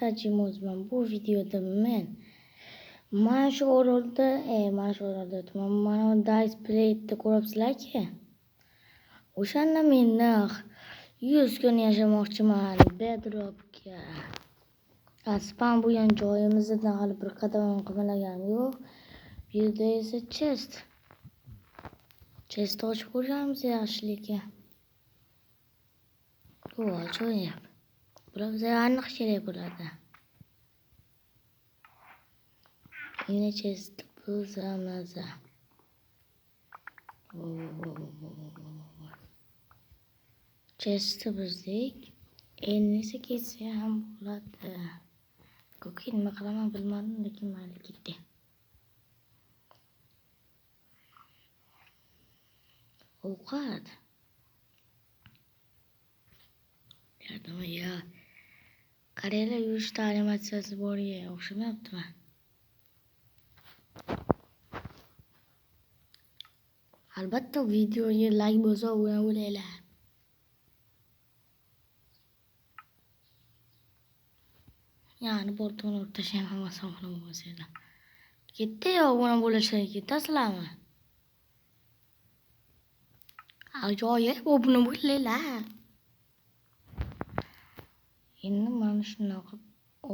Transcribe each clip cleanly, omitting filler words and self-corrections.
o'rtachim o'zman. Bu videoda men mana shu o'rinda aytman. Mana display'ni ko'ryapsizlar-ki. O'shanda men 100 kun yashamoqchiman Bedrock'ga. Spam bo'lgan joyimizda hali bir qadam qilmaganim yo'q. Bu yerda esa chest ochib ko'ramiz yaxshiligi. Bu ajoyib. Bular bizga aniq kerak bo'ladi. Yine chest buzamiz. Chest buzdik. Endi esa ketsa ham bo'ladi. Ko'k nima qilaman bilmadim, lekin mayli ketdi. Ovqat. Ya. Qaranglar, yurish animatsiyasi borga o'xshamayaptimi? Albatta videoga like bo'lsa obuna bo'linglar. Yani portoni o'rtasham hammasi obuna bo'lsanglar. Ketdi yo obuna bo'lishlar ketasizlarmi? Ajoyib obuna bo'linglar. Endi mana shunaqa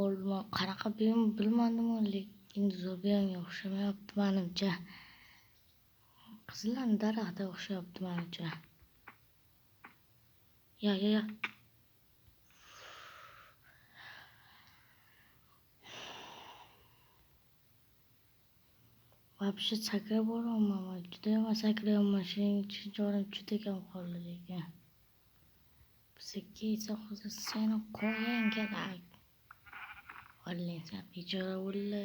olma qanaqa buyum bilmadim, lekin zo'rga o'xshamayapti menimcha. Qizlar daraxtga o'xshayapti menimcha. Ya. Вообще sakrab boraman. Juda ham sakrayapman. Shuning uchun jonim juda kam qoldi lekin. Bizga esa hozir seni qo'ying kerak. Vallahi bechora o'ldi.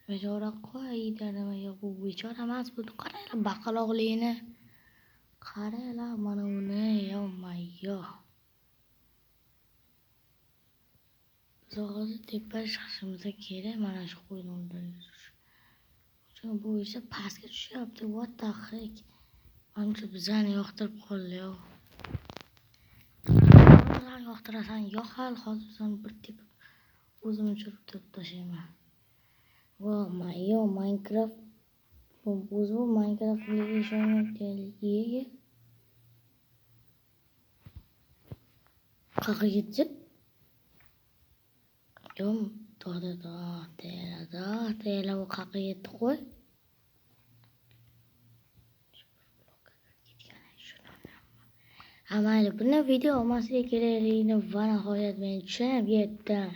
Bechora qo'ydi nima yo'q, bu bechora emas, bu qaranglar baqaloqlikni. Qaranglar mana uni, yo. Biz hozir tepa chiqishimiz kerak, mana shu qo'yni o'ldirish. Chunki bu esa pastga tushyapti. What the heck? Menimcha bizani yoqtirib qoldi. Yoqtirasan, yo'qol, hozir sen bir tepib o'zimni tushirib tashlayman. Minecraft. Bu Minecraft ishonmayapti. Qayerga ketdi? Yo'q, to'xta, bu qayerga ketdi qo'y? Mayli, buni video olmaslik kerakligini va nihoyat men tushunib yetdim.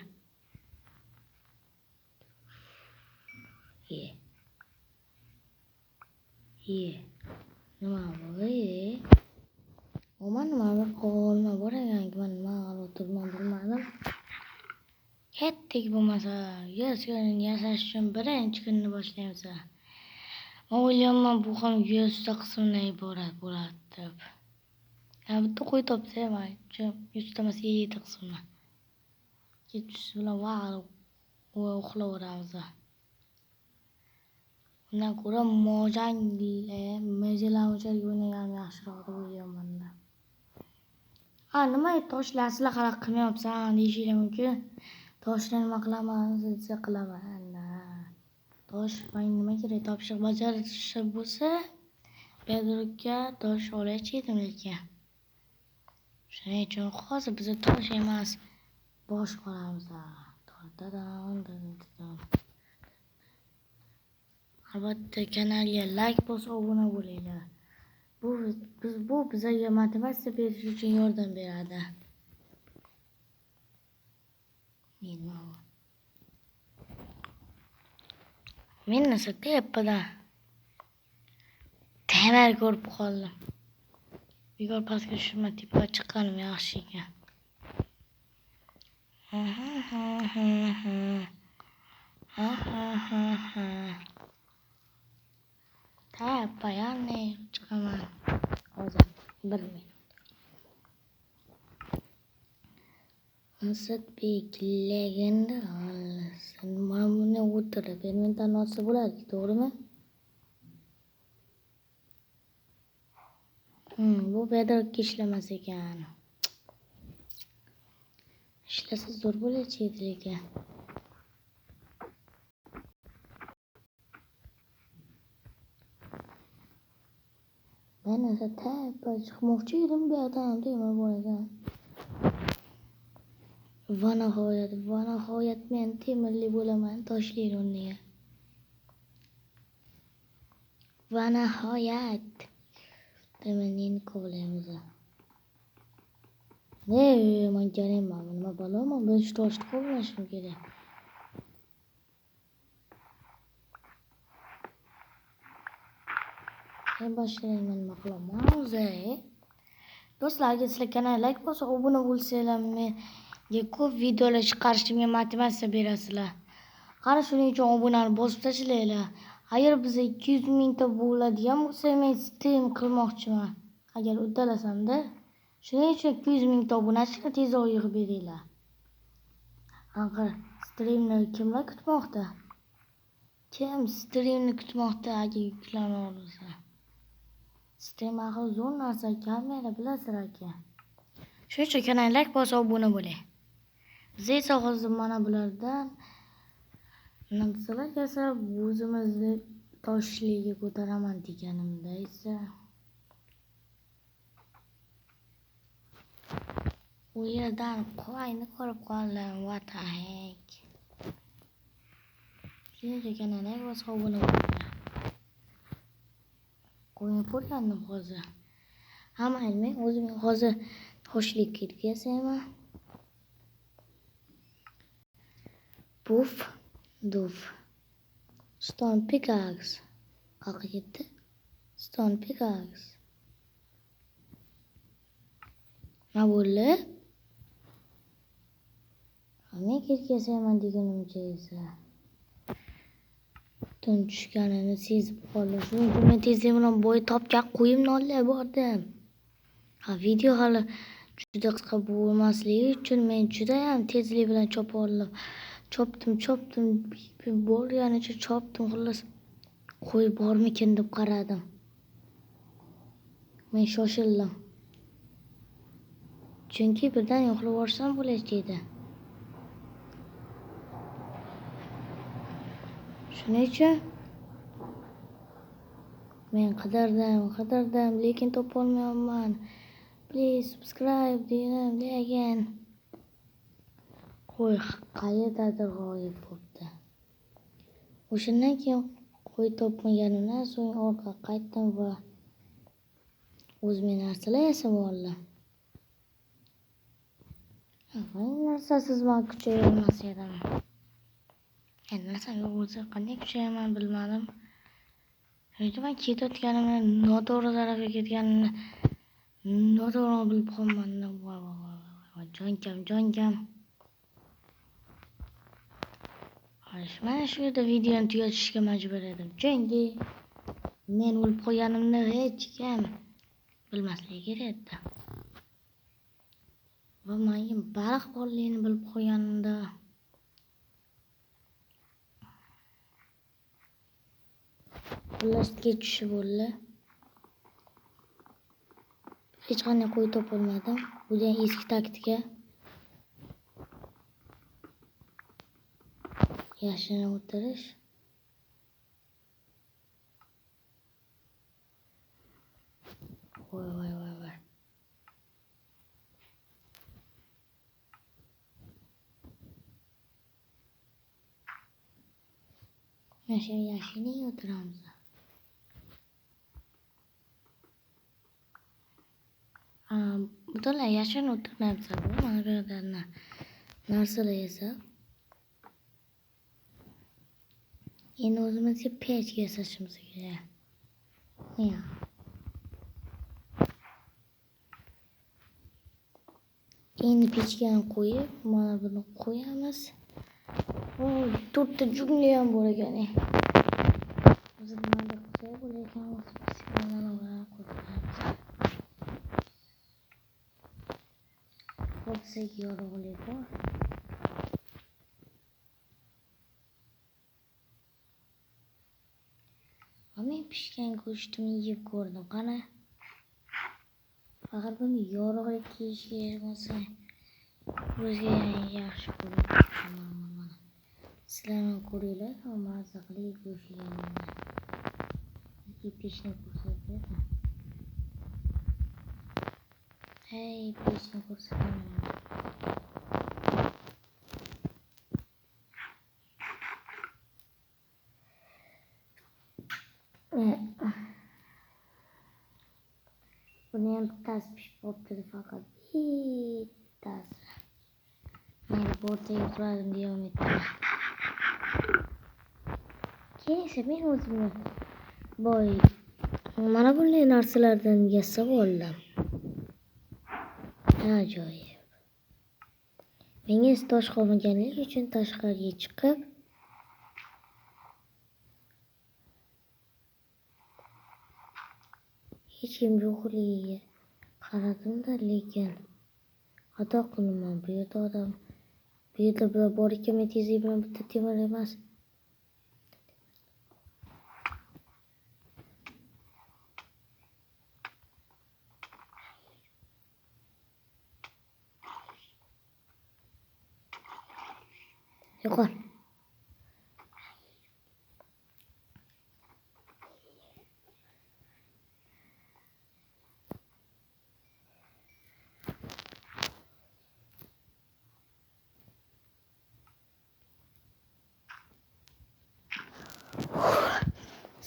Nima bu? Nima qolma bor ekan, nima o'tirman bilmadim. Ketdik bo'lmasa, 100 kun yashash uchun birinchi kunni boshlaymiz. Men o'ylayman bu ham 100 ta qismdan iborat bo'ladi deb. Bitta qo'y topsam, 100 ta emas 7 ta qismdan. Ketish bilan uxlayveramiz. Bundan ko'ra mojalarga o'ynagan yaxshiroq deb o'ylayman. Nima toshlar sizlar qarab qilmayapsan deyishinglar mumkin. Toshlar nima qilaman, desa qilaman. Tosh men nima kerak topshiriq bajarish bo'lsa, Bedrock'ga tosh olachiydim lekin. Shuning uchun hozir biz tosh emas, bosh qolamiz. Albatta kanalga like bosib obuna bo'linglar. Bu bizga motivatsiya berish uchun yordam beradi. Men esa tepadan temir ko'rib qoldim. Bekor pastga tushirma, tepaga chiqqanim yaxshi ekan. Tepaga chiqaman. Hozir 1 minut. Asadbek legenda olsin. Mana buni o'tirib mendan olsa bo'ladi, to'g'rimi? Bu Bedrock ishlamas ekan. ishlasa zo'r bo'lajak lekin. Men esa tayyorga chiqmoqchi edim, bu yoqdan deyman bor ekan. Va nihoyat men temirli bo'laman, toshli o'rniga. Va nihoyat temirni kovlaymiz. Men jarayman, nima bo'laman, ben shu toshni kovlashim kerak. Boshlayman nima qilaman o'zi. Do'stlar, agar sizlar kanalga like bo'lsa, obuna bo'lsanglar, menga ko'p videolar chiqarishimga motivatsiya berasizlar. Qani shuning uchun obunani bosib tashlanglar. Agar bizga 200 mingta bo'ladigan bo'lsa, men stream qilmoqchiman. Agar uddalasam-da. Shuning uchun 200 mingta obunachini tezroq yig'ib beringlar. Axir streamni kimlar kutmoqda? Kim streamni kutmoqda agar yuklanib olsa? Stream axir zo'r narsa, kamera bilasizlar aka. Shuning uchun kanalga like bosib obuna bo'ling. Biz esa hozir mana bulardan nimsalar kelsa o'zimizni toshliga ko'taraman deganimda esa u yerdan qo'yni ko'rib qoldim. What the heck? Shuning uchun kanalga like bosib obuna bo'ling. Qo'yib ko'rgandim hozir. Hamma men o'zim hozir toshlik ketkazayman. Puf, duf. Stone pickaxe. Qayerga ketdi? Stone pickaxe. Nima bo'ldi? Men ketkazayman deganimcha esa tun tushganini sezib qoldim. Shuning uchun men tezlik bilan bo'y topgan qo'yimni olib bordim. Video hali juda qisqa bo'lmasligi uchun men juda ham tezlik bilan chopib oldim. Chopdim, borganicha chopdim. Xullas qo'y bormikin deb qaradim. Men shoshildim. Chunki birdan yo'qlab yuborsam bo'lajak. Shuning uchun men qidirdim, lekin topa olmayapman. Please subscribe dedim, lekin qo'y qayerdadir g'oyib bo'ldi. O'shandan keyin qo'y topmaganimdan so'ng orqaga qaytdim va o'zimga narsalar yasab oldim. Narsasiz men kuchayolmas edim. Endi narsaga o'zi qanday kuchayaman bilmadim. Lekin men ketayotganimni, noto'g'ri tarafga ketganimni noto'g'ri bilib qolman. Jonkam. Mana shu yerda videoni tugatishga majbur edim. Chunki men o'lib qolganimni hech kim bilmasligi kerak edi. Va men baliq borligini bilib qolganimda Xullas ketishi bo'ldi. Hech qanday qo'y topolmadim. Bu da eski taktika. Yashinib o'tirish. Voy. Yashinib o'tiramiz. Butunlay yashin o'tirmayapti. Mana bu yerda narsalar esa. Endi o'zimizga pech yasashimiz kerak. Endi pechga qo'yib, mana buni qo'yamiz. To'rtta jungli ham bor ekan. Hozir nimada qilsa bo'lar ekan. Hopsa yorug'lik bor. Men pishgan go'shtni yeb ko'rdim. Qani? Faqat buni yorug'lik kiyishga bo'lsa o'ziga yaxshi ko'raman. Sizlarni ko'ringlar, mazza qilib go'shtlarni. Pechni ko'rsatadi. Hey, pechni ko'rsataman. Buni ham bittasi pishib qolibdi, faqat bittasi. Men bortaga quradim davom etdim. Keyin men o'zimni boy mana bunday narsalardan yasab oldim. Ajoyib. Menga tosh qolmaganligi uchun tashqariga chiqib hech kim yo'qligiga qaradimda, lekin xato qildim. Bu yerda odam, bu yerda bor ekan, men tezlik bilan bitta temir emas. Yo'qol.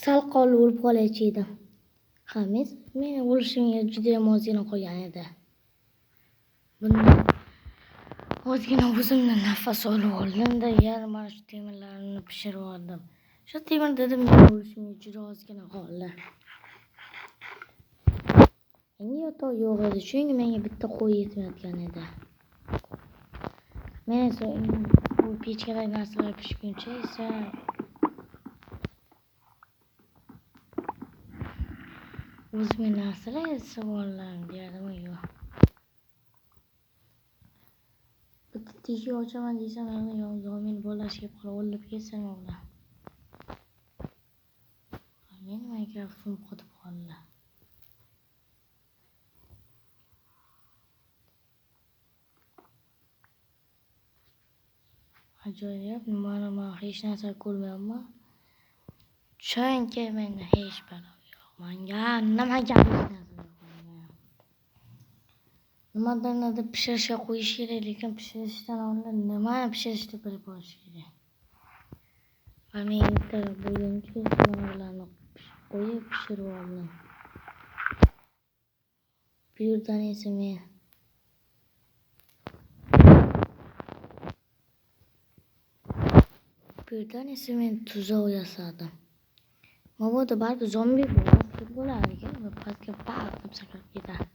Sal qolib o'lib qolaychi edim. Men o'lishimga juda ham ozgina qolgan edi. Bunda ozgina o'zimdan nafas olib oldim-da, yana mana shu temirlarni pishirib oldim. Shu temir dedim, men o'lishimga juda ozgina qoldi. Menga yotoq yo'q edi, chunki menga bitta qo'y yetmayotgan edi. Men esa bu pechkadagi narsalar pishguncha esa o'zimga narsalar yasab olaman deyadimi, yo'q. Bitta teshik ochaman desam, yo meni bolasiga qolib o'lib ketsin ular. Men Minecraft'im qotib qoldi. Ajoyib, men hech narsa ko'rmayapman. Chunki menda hech balo yo'q. Menga nimaga hech narsa yo'q. Nimadandir pishirishga qo'yish kerak, lekin pishirishdan oldin nimani pishirishni bilib olish kerak. Va men bitta bo'yinchi nimalarni qo'yib pishirib oldim. Bu yerdan esa men tuzoq yasadim. Mabodo baribir zombi bo'lar ekan, va pastga deb sakrab ketadi.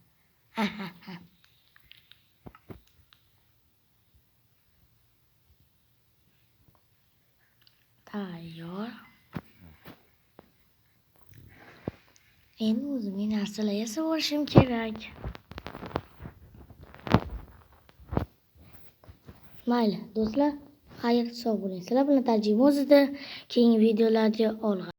Tayyor. Endi o'zimga narsalar yasab olishim kerak. Mayli, do'stlar, xayr, sog' bo'ling. Sizlar bilan tarjima o'zida keyingi videolarda olg'a